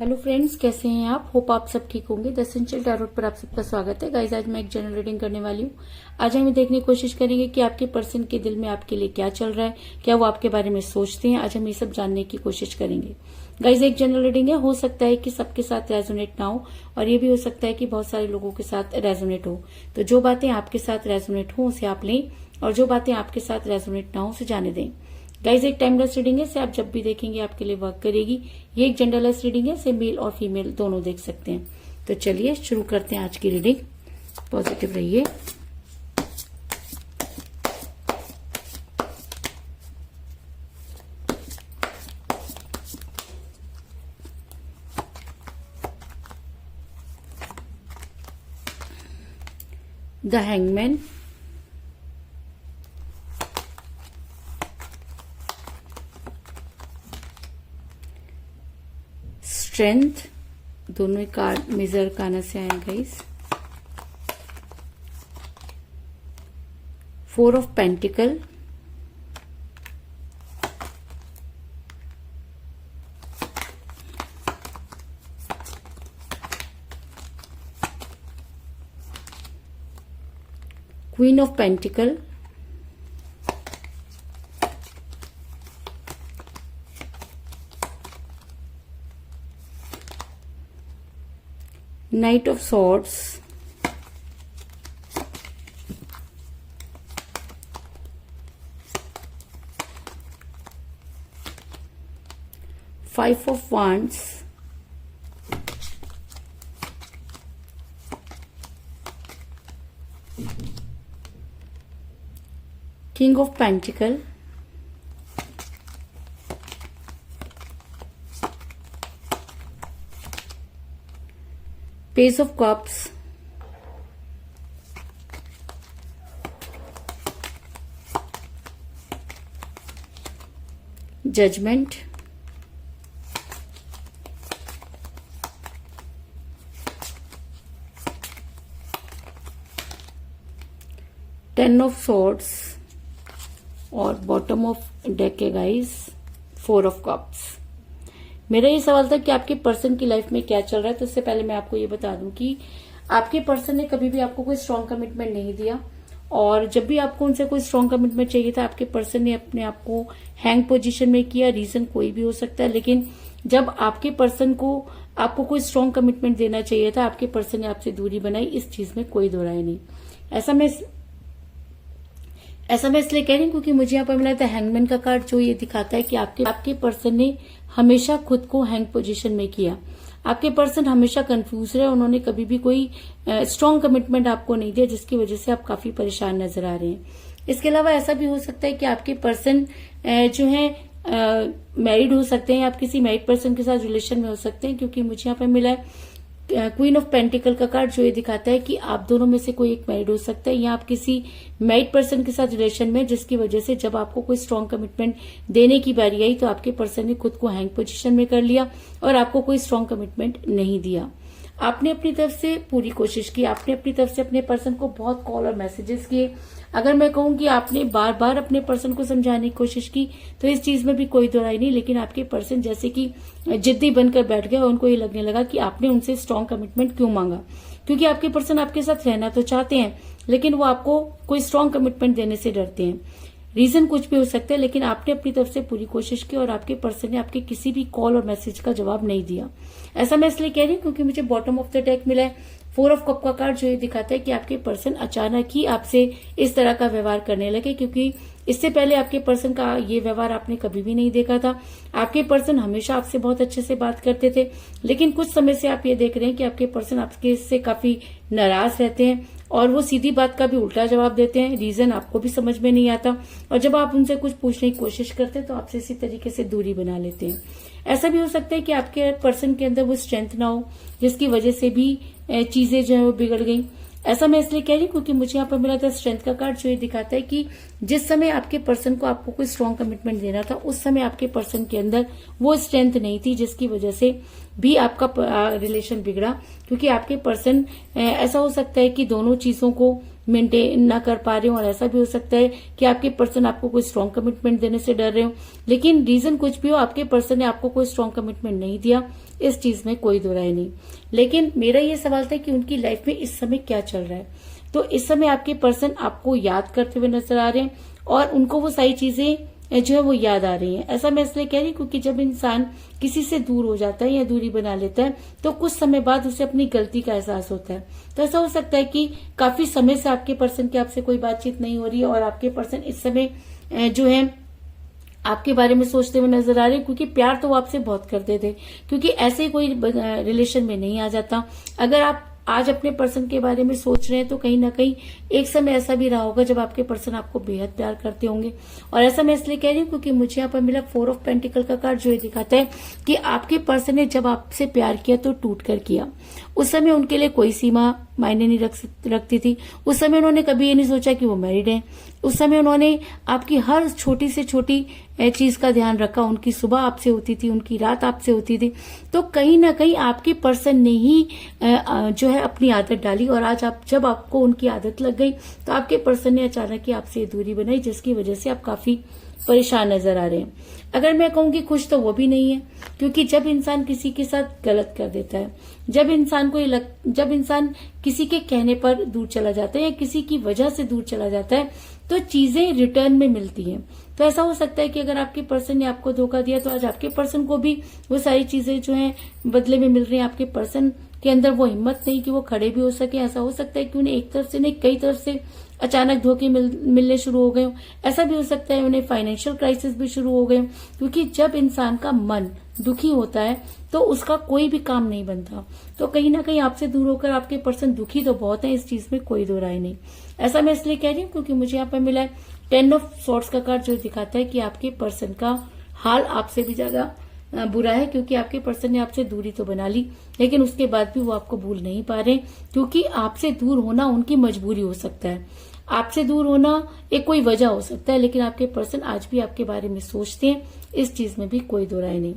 Hello friends, कैसे हैं आप? होप आप सब ठीक होंगे। द एसेंशियल टैरोट पर आप सबका स्वागत है। गाइस, आज मैं एक जनरल रीडिंग करने वाली हूँ। आज हम देखने की कोशिश करेंगे कि आपके पर्सन के दिल में आपके लिए क्या चल रहा है, क्या वो आपके बारे में सोचते हैं। आज हम ये सब जानने की कोशिश करेंगे। गाइस, एक जनरल रीडिंग है, हो सकता है कि सबके साथ रेजोनेट ना हो और ये भी हो सकता है कि बहुत सारे लोगों के साथ रेजोनेट हो। तो जो बातें आपके साथ रेजोनेट हो उसे आप लें और जो बातें आपके साथ रेजोनेट ना हो उसे जाने दें। गाइज, एक टाइमलेस रीडिंग है, इसे आप जब भी देखेंगे आपके लिए वर्क करेगी। ये एक जेंडरलेस रीडिंग है, इसे मेल और फीमेल दोनों देख सकते हैं। तो चलिए शुरू करते हैं आज की रीडिंग। पॉजिटिव रहिए। द हैंगमैन, स्ट्रेंथ, दोनों ही कार्ड मेजर काना से आए guys. 4 of pentacle, queen of pentacle, Knight of Swords, Five of Wands, King of Pentacle, Page of Cups, Judgment, Ten of Swords और बॉटम ऑफ डेक है guys 4 of cups. मेरा ये सवाल था कि आपके पर्सन की लाइफ में क्या चल रहा है। तो इससे पहले मैं आपको ये बता दूं कि आपके पर्सन ने कभी भी आपको कोई स्ट्रांग कमिटमेंट नहीं दिया और जब भी आपको उनसे कोई स्ट्रांग कमिटमेंट चाहिए था आपके पर्सन ने अपने आप को हैंग पोजीशन में किया। रीजन कोई भी हो सकता है, लेकिन जब आपके पर्सन को आपको कोई स्ट्रांग कमिटमेंट देना चाहिए था आपके पर्सन ने आपसे दूरी बनाई। इस चीज में कोई दो राय नहीं। ऐसा मैं इसलिए कह रही हूँ क्योंकि मुझे यहाँ पर मिला था हैंगमैन का कार्ड, जो ये दिखाता है कि आपके पर्सन ने हमेशा खुद को हैंग पोजीशन में किया। आपके पर्सन हमेशा कंफ्यूज रहे, उन्होंने कभी भी कोई स्ट्रांग कमिटमेंट आपको नहीं दिया, जिसकी वजह से आप काफी परेशान नजर आ रहे हैं। इसके अलावा ऐसा भी हो सकता है कि आपके पर्सन जो है मैरिड हो सकते हैं, आप किसी मैरिड पर्सन के साथ रिलेशन में हो सकते हैं, क्योंकि मुझे यहाँ पर मिला है क्वीन ऑफ पेंटिकल का कार्ड, जो ये दिखाता है कि आप दोनों में से कोई एक मैरिड हो सकता है या आप किसी मैरिड पर्सन के साथ रिलेशन में, जिसकी वजह से जब आपको कोई स्ट्रांग कमिटमेंट देने की बारी आई तो आपके पर्सन ने खुद को हैंग पोजीशन में कर लिया और आपको कोई स्ट्रांग कमिटमेंट नहीं दिया। आपने अपनी तरफ से पूरी कोशिश की, आपने अपनी तरफ से अपने पर्सन को बहुत कॉल और मैसेजेस किए। अगर मैं कहूं कि आपने बार बार अपने पर्सन को समझाने की कोशिश की तो इस चीज में भी कोई दो राय नहीं, लेकिन आपके पर्सन जैसे कि जिद्दी बनकर बैठ गए और उनको ये लगने लगा कि आपने उनसे स्ट्रांग कमिटमेंट क्यों मांगा, क्योंकि आपके पर्सन आपके साथ रहना तो चाहते हैं लेकिन वो आपको कोई स्ट्रांग कमिटमेंट देने से डरते हैं। रीजन कुछ भी हो सकता है, लेकिन आपने अपनी तरफ से पूरी कोशिश की और आपके पर्सन ने आपके किसी भी कॉल और मैसेज का जवाब नहीं दिया। ऐसा मैं इसलिए कह रही हूँ क्योंकि मुझे बॉटम ऑफ द डेक मिला है 4 ऑफ कप का कार्ड, जो ये दिखाता है कि आपके पर्सन अचानक ही आपसे इस तरह का व्यवहार करने लगे, क्योंकि इससे पहले आपके पर्सन का ये व्यवहार आपने कभी भी नहीं देखा था। आपके पर्सन हमेशा आपसे बहुत अच्छे से बात करते थे, लेकिन कुछ समय से आप ये देख रहे हैं कि आपके पर्सन आपके से काफी नाराज रहते हैं और वो सीधी बात का भी उल्टा जवाब देते हैं। रीजन आपको भी समझ में नहीं आता और जब आप उनसे कुछ पूछने की कोशिश करते हैं तो आपसे इसी तरीके से दूरी बना लेते हैं। ऐसा भी हो सकता है कि आपके पर्सन के अंदर वो स्ट्रेंथ ना हो, जिसकी वजह से भी चीजें जो है वो बिगड़ गई। ऐसा मैं इसलिए कह रही हूँ क्योंकि मुझे यहाँ पर मिला था स्ट्रेंथ का कार्ड, जो ये दिखाता है कि जिस समय आपके पर्सन को आपको कोई स्ट्रांग कमिटमेंट देना था उस समय आपके पर्सन के अंदर वो स्ट्रेंथ नहीं थी, जिसकी वजह से भी आपका रिलेशन बिगड़ा। क्योंकि आपके पर्सन ऐसा हो सकता है कि दोनों चीजों को मेंटेन ना कर पा रहे हो, और ऐसा भी हो सकता है कि आपके पर्सन आपको कोई स्ट्रॉन्ग कमिटमेंट देने से डर रहे हो। लेकिन रीजन कुछ भी हो, आपके पर्सन ने आपको कोई स्ट्रॉन्ग कमिटमेंट नहीं दिया, इस चीज में कोई दो राय नहीं। लेकिन मेरा ये सवाल था कि उनकी लाइफ में इस समय क्या चल रहा है। तो इस समय आपके पर्सन आपको याद करते हुए नजर आ रहे हैं, और उनको वो सारी चीजें जो है वो याद आ रही है। ऐसा मैं इसलिए कह रही हूँ क्योंकि जब इंसान किसी से दूर हो जाता है या दूरी बना लेता है, तो कुछ समय बाद उसे अपनी गलती का एहसास होता है। तो ऐसा हो सकता है कि काफी समय से आपके पर्सन की आपसे कोई बातचीत नहीं हो रही है, और आपके पर्सन इस समय जो है आपके बारे में सोचते हुए नजर आ रहे हैं, क्योंकि प्यार तो वो आपसे बहुत करते थे, क्योंकि ऐसे कोई रिलेशन में नहीं आ जाता। अगर आप आज अपने पर्सन के बारे में सोच रहे हैं, तो कहीं ना कहीं एक समय ऐसा भी रहा होगा जब आपके पर्सन आपको बेहद प्यार करते होंगे। और ऐसा मैं इसलिए कह रही हूँ क्योंकि मुझे यहाँ पर मिला 4 ऑफ पेंटिकल का कार्ड, जो ये दिखाता है कि आपके पर्सन ने जब आपसे प्यार किया तो टूट कर किया। उस समय उनके लिए कोई सीमा मायने नहीं रखती थी। उस समय उन्होंने कभी ये नहीं सोचा कि वो मैरिड है। उस समय उन्होंने आपकी हर छोटी से छोटी चीज का ध्यान रखा। उनकी सुबह आपसे होती थी, उनकी रात आपसे होती थी। तो कहीं ना कहीं आपके पर्सन ने ही जो है अपनी आदत डाली, और आज जब आपको उनकी आदत लग गई, तो आपके पर्सन ने अचानक ही आपसे दूरी बनाई, जिसकी वजह से आप काफी परेशान नजर आ रहे हैं। अगर मैं कहूँ कि खुश, तो वो भी नहीं है, क्योंकि जब इंसान किसी के साथ गलत कर देता है, जब इंसान किसी के कहने पर दूर चला जाता है या किसी की वजह से दूर चला जाता है, तो चीजें रिटर्न में मिलती हैं। तो ऐसा हो सकता है कि अगर आपके पर्सन ने आपको धोखा दिया, तो आज आपके पर्सन को भी वो सारी चीजें जो है बदले में मिल रही हैं। आपके पर्सन के अंदर वो हिम्मत नहीं कि वो खड़े भी हो सके। ऐसा हो सकता है कि उन्हें एक तरफ से नहीं, कई तरफ से अचानक धोखे मिलने शुरू हो गए हो। ऐसा भी हो सकता है उन्हें फाइनेंशियल क्राइसिस भी शुरू हो गए, क्योंकि जब इंसान का मन दुखी होता है तो उसका कोई भी काम नहीं बनता। तो कहीं ना कहीं आपसे दूर होकर आपके पर्सन दुखी तो बहुत है, इस चीज में कोई दो राय नहीं। ऐसा मैं इसलिए कह रही हूँ क्योंकि मुझे यहाँ पर मिला है 10 ऑफ सॉर्ड्स का कार्ड, जो दिखाता है कि आपके पर्सन का हाल आपसे भी ज्यादा बुरा है, क्योंकि आपके पर्सन ने आपसे दूरी तो बना ली, लेकिन उसके बाद भी वो आपको भूल नहीं पा रहे, क्योंकि आपसे दूर होना उनकी मजबूरी हो सकता है। आपसे दूर होना एक कोई वजह हो सकता है, लेकिन आपके पर्सन आज भी आपके बारे में सोचते हैं, इस चीज में भी कोई दो राय नहीं।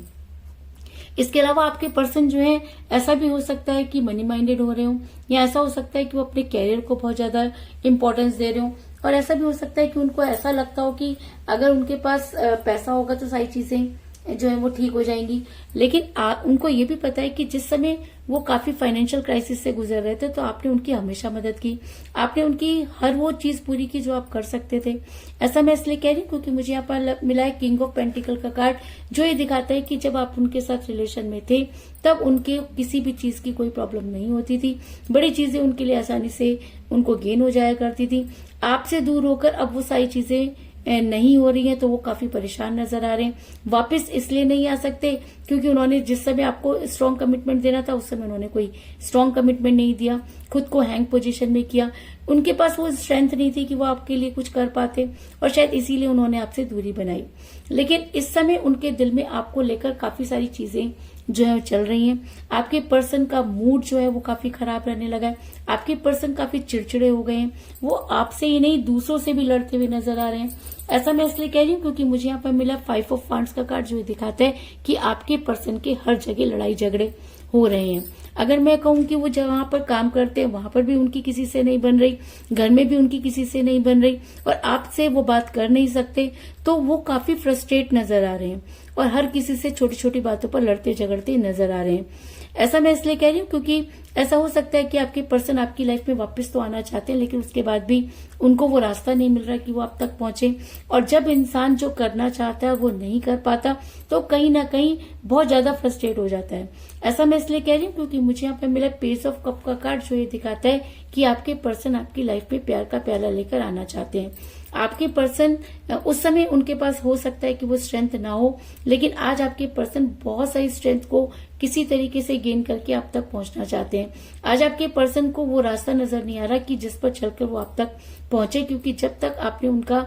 इसके अलावा आपके पर्सन जो है, ऐसा भी हो सकता है कि मनी माइंडेड हो रहे हो, या ऐसा हो सकता है कि वो अपने कैरियर को बहुत ज्यादा इंपॉर्टेंस दे रहे हो, और ऐसा भी हो सकता है कि उनको ऐसा लगता हो कि अगर उनके पास पैसा होगा तो सारी चीजें जो है वो ठीक हो जाएंगी। लेकिन उनको ये भी पता है कि जिस समय वो काफी फाइनेंशियल क्राइसिस से गुजर रहे थे, तो आपने उनकी हमेशा मदद की, आपने उनकी हर वो चीज पूरी की जो आप कर सकते थे। ऐसा मैं इसलिए कह रही हूँ क्योंकि मुझे यहाँ पर मिला है किंग ऑफ पेंटिकल का कार्ड, जो ये दिखाता है कि जब आप उनके साथ रिलेशन में थे, तब उनके किसी भी चीज की कोई प्रॉब्लम नहीं होती थी। बड़ी चीजें उनके लिए आसानी से उनको गेन हो जाया करती थी। आपसे दूर होकर अब वो सारी चीजें नहीं हो रही है, तो वो काफी परेशान नजर आ रहे हैं। वापस इसलिए नहीं आ सकते क्योंकि उन्होंने जिस समय आपको स्ट्रॉन्ग कमिटमेंट देना था, उस समय उन्होंने कोई स्ट्रॉन्ग कमिटमेंट नहीं दिया, खुद को हैंग पोजीशन में किया। उनके पास वो स्ट्रेंथ नहीं थी कि वो आपके लिए कुछ कर पाते, और शायद इसीलिए उन्होंने आपसे दूरी बनाई। लेकिन इस समय उनके दिल में आपको लेकर काफी सारी चीजें जो है चल रही हैं। आपके पर्सन का मूड जो है वो काफी खराब रहने लगा है। आपके पर्सन काफी चिड़चिड़े हो गए हैं। वो आपसे ही नहीं, दूसरों से भी लड़ते हुए नजर आ रहे हैं। ऐसा मैं इसलिए कह रही हूँ क्योंकि मुझे यहाँ पर मिला 5 ऑफ वांड्स का कार्ड, जो दिखाता है कि आपके पर्सन के हर जगह लड़ाई झगड़े हो रहे हैं। अगर मैं कहूँ कि वो जहां पर काम करते हैं वहां पर भी उनकी किसी से नहीं बन रही, घर में भी उनकी किसी से नहीं बन रही, और आपसे वो बात कर नहीं सकते, तो वो काफी फ्रस्ट्रेट नजर आ रहे हैं और हर किसी से छोटी छोटी बातों पर लड़ते झगड़ते नजर आ रहे हैं। ऐसा मैं इसलिए कह रही हूँ क्योंकि ऐसा हो सकता है कि आपके पर्सन आपकी लाइफ में वापस तो आना चाहते हैं, लेकिन उसके बाद भी उनको वो रास्ता नहीं मिल रहा कि वो आप तक पहुंचे। और जब इंसान जो करना चाहता है वो नहीं कर पाता, तो कहीं ना कहीं बहुत ज्यादा फ्रस्ट्रेट हो जाता है। ऐसा मैं इसलिए कह रही हूँ क्योंकि मुझे यहाँ पे मिला पेज ऑफ कप का कार्ड, जो ये दिखाता है कि आपके पर्सन आपकी लाइफ में प्यार का प्याला लेकर आना चाहते हैं। आपके पर्सन उस समय उनके पास हो सकता है कि वो स्ट्रेंथ ना हो, लेकिन आज आपके पर्सन बहुत सारी स्ट्रेंथ को किसी तरीके से गेन करके आप तक पहुंचना चाहते हैं। आज आपके पर्सन को वो रास्ता नजर नहीं आ रहा कि जिस पर चलकर वो आप तक पहुंचे, क्योंकि जब तक आपने उनका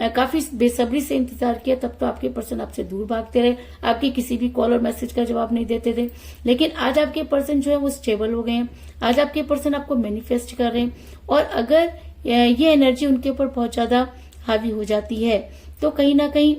काफी बेसब्री से इंतजार किया, तब तो आपके पर्सन आपसे दूर भागते रहे, आपकी किसी भी कॉल और मैसेज का जवाब नहीं देते थे। लेकिन आज आपके पर्सन जो है वो स्टेबल हो गए हैं। आज आपके पर्सन आपको मैनिफेस्ट कर रहे हैं, और अगर ये एनर्जी उनके ऊपर बहुत ज्यादा हावी हो जाती है, तो कहीं ना कहीं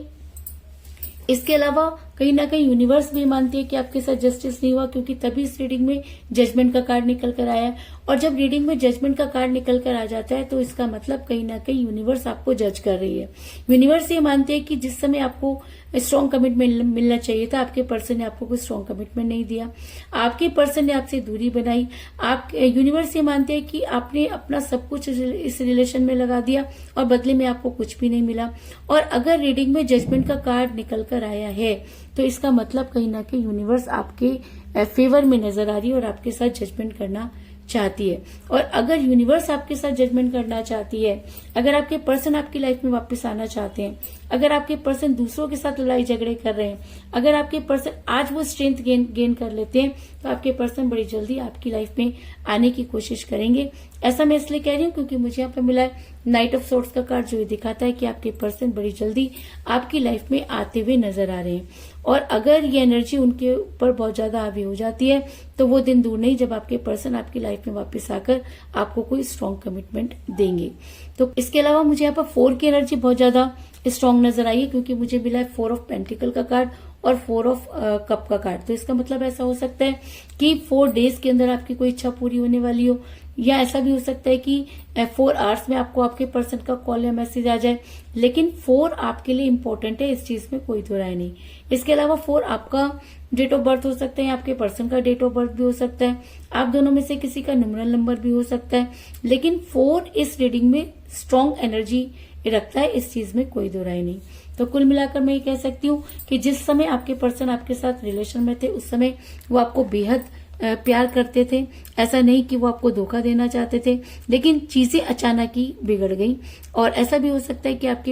इसके अलावा कहीं ना कहीं यूनिवर्स भी मानती है कि आपके साथ जस्टिस नहीं हुआ, क्योंकि तभी इस रीडिंग में जजमेंट का कार्ड निकल कर आया है। और जब रीडिंग में जजमेंट का कार्ड निकल कर आ जाता है तो इसका मतलब कहीं ना कहीं यूनिवर्स आपको जज कर रही है। यूनिवर्स ये मानती है कि जिस समय आपको स्ट्रॉन्ग कमिटमेंट मिलना चाहिए था, आपके पर्सन ने आपको कोई स्ट्रॉन्ग कमिटमेंट नहीं दिया, आपके पर्सन ने आपसे दूरी बनाई। आप यूनिवर्स ये मानते हैं कि आपने अपना सब कुछ इस रिलेशन में लगा दिया और बदले में आपको कुछ भी नहीं मिला। और अगर रीडिंग में जजमेंट का कार्ड निकल कर आया है तो इसका मतलब कहीं ना कहीं यूनिवर्स आपके फेवर में नजर आ रही है और आपके साथ जजमेंट करना चाहती है। और अगर यूनिवर्स आपके साथ जजमेंट करना चाहती है, अगर आपके पर्सन आपकी लाइफ में वापस आना चाहते हैं, अगर आपके पर्सन दूसरों के साथ लड़ाई झगड़े कर रहे हैं, अगर आपके पर्सन आज वो स्ट्रेंथ गेन कर लेते हैं, तो आपके पर्सन बड़ी जल्दी आपकी लाइफ में आने की कोशिश करेंगे। ऐसा मैं इसलिए कह रही हूँ क्योंकि मुझे यहाँ पे मिला है नाइट ऑफ सोर्ड्स का कार्ड, जो ये दिखाता है कि आपके पर्सन बड़ी जल्दी आपकी लाइफ में आते हुए नजर आ रहे हैं। और अगर ये एनर्जी उनके ऊपर बहुत ज्यादा हावी हो जाती है तो वो दिन दूर नहीं जब आपके पर्सन आपकी लाइफ में वापस आकर आपको कोई स्ट्रॉन्ग कमिटमेंट देंगे। तो इसके अलावा मुझे यहाँ पर 4 की एनर्जी बहुत ज्यादा स्ट्रॉन्ग नजर आई है, क्योंकि मुझे मिला है 4 ऑफ पेंटिकल का कार्ड और 4 ऑफ कप का कार्ड। तो इसका मतलब ऐसा हो सकता है कि 4 डेज के अंदर आपकी कोई इच्छा पूरी होने वाली हो, या ऐसा भी हो सकता है कि 4 आवर्स में आपको आपके पर्सन का कॉल या मैसेज आ जाए। लेकिन 4 आपके लिए इम्पोर्टेंट है, इस चीज में कोई दो राय नहीं। इसके अलावा 4 आपका डेट ऑफ बर्थ हो सकता है, आपके पर्सन का डेट ऑफ बर्थ भी हो सकता है, आप दोनों में से किसी का न्यूमरल नंबर भी हो सकता है। लेकिन 4 इस रीडिंग में स्ट्रॉन्ग एनर्जी रखता है, इस चीज में कोई दो राय नहीं। तो कुल मिलाकर मैं ये कह सकती हूँ कि जिस समय आपके पर्सन आपके साथ रिलेशन में थे उस समय वो आपको बेहद प्यार करते थे। ऐसा नहीं कि वो आपको धोखा देना चाहते थे, लेकिन चीजें अचानक ही बिगड़ गई। और ऐसा भी हो सकता है कि आप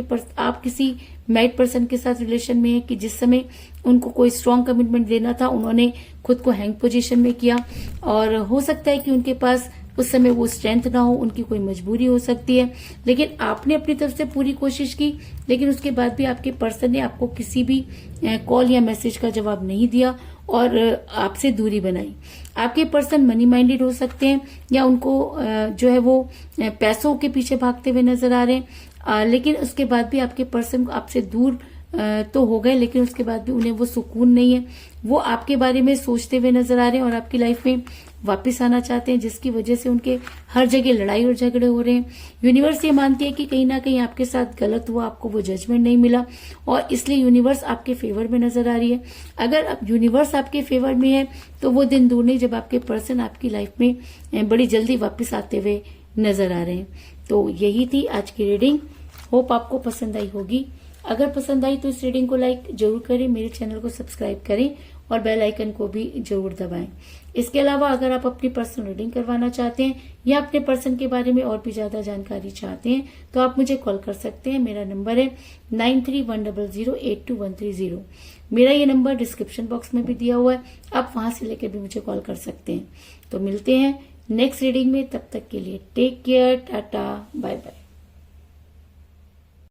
किसी मैरिड पर्सन के साथ रिलेशन में है कि जिस समय उनको कोई स्ट्रॉन्ग कमिटमेंट देना था उन्होंने खुद को हैंग पोजीशन में किया, और हो सकता है कि उनके पास उस समय वो स्ट्रेंथ ना हो, उनकी कोई मजबूरी हो सकती है। लेकिन आपने अपनी तरफ से पूरी कोशिश की, लेकिन उसके बाद भी आपके पर्सन ने आपको किसी भी कॉल या मैसेज का जवाब नहीं दिया और आपसे दूरी बनाई। आपके पर्सन मनी माइंडेड हो सकते हैं, या उनको जो है वो पैसों के पीछे भागते हुए नजर आ रहे हैं। लेकिन उसके बाद भी आपके पर्सन आपसे दूर तो हो गए, लेकिन उसके बाद भी उन्हें वो सुकून नहीं है। वो आपके बारे में सोचते हुए नजर आ रहे हैं और आपकी लाइफ में वापस आना चाहते हैं, जिसकी वजह से उनके हर जगह लड़ाई और झगड़े हो रहे हैं। यूनिवर्स ये मानती है कि कहीं ना कहीं आपके साथ गलत हुआ, आपको वो जजमेंट नहीं मिला, और इसलिए यूनिवर्स आपके फेवर में नजर आ रही है। अगर अब यूनिवर्स आपके फेवर में है तो वो दिन दूर नहीं जब आपके पर्सन आपकी लाइफ में बड़ी जल्दी वापस आते हुए नजर आ रहे हैं। तो यही थी आज की रीडिंग। होप आपको पसंद आई होगी। अगर पसंद आई तो इस रीडिंग को लाइक जरूर करें, मेरे चैनल को सब्सक्राइब करें और बेल आइकन को भी जरूर दबाएं। इसके अलावा अगर आप अपनी पर्सनल रीडिंग करवाना चाहते हैं या अपने पर्सन के बारे में और भी ज्यादा जानकारी चाहते हैं तो आप मुझे कॉल कर सकते हैं। मेरा नंबर है 9310082130। मेरा ये नंबर डिस्क्रिप्शन बॉक्स में भी दिया हुआ है, आप वहां से लेकर भी मुझे कॉल कर सकते हैं। तो मिलते हैं नेक्स्ट रीडिंग में, तब तक के लिए take care, tata, bye bye.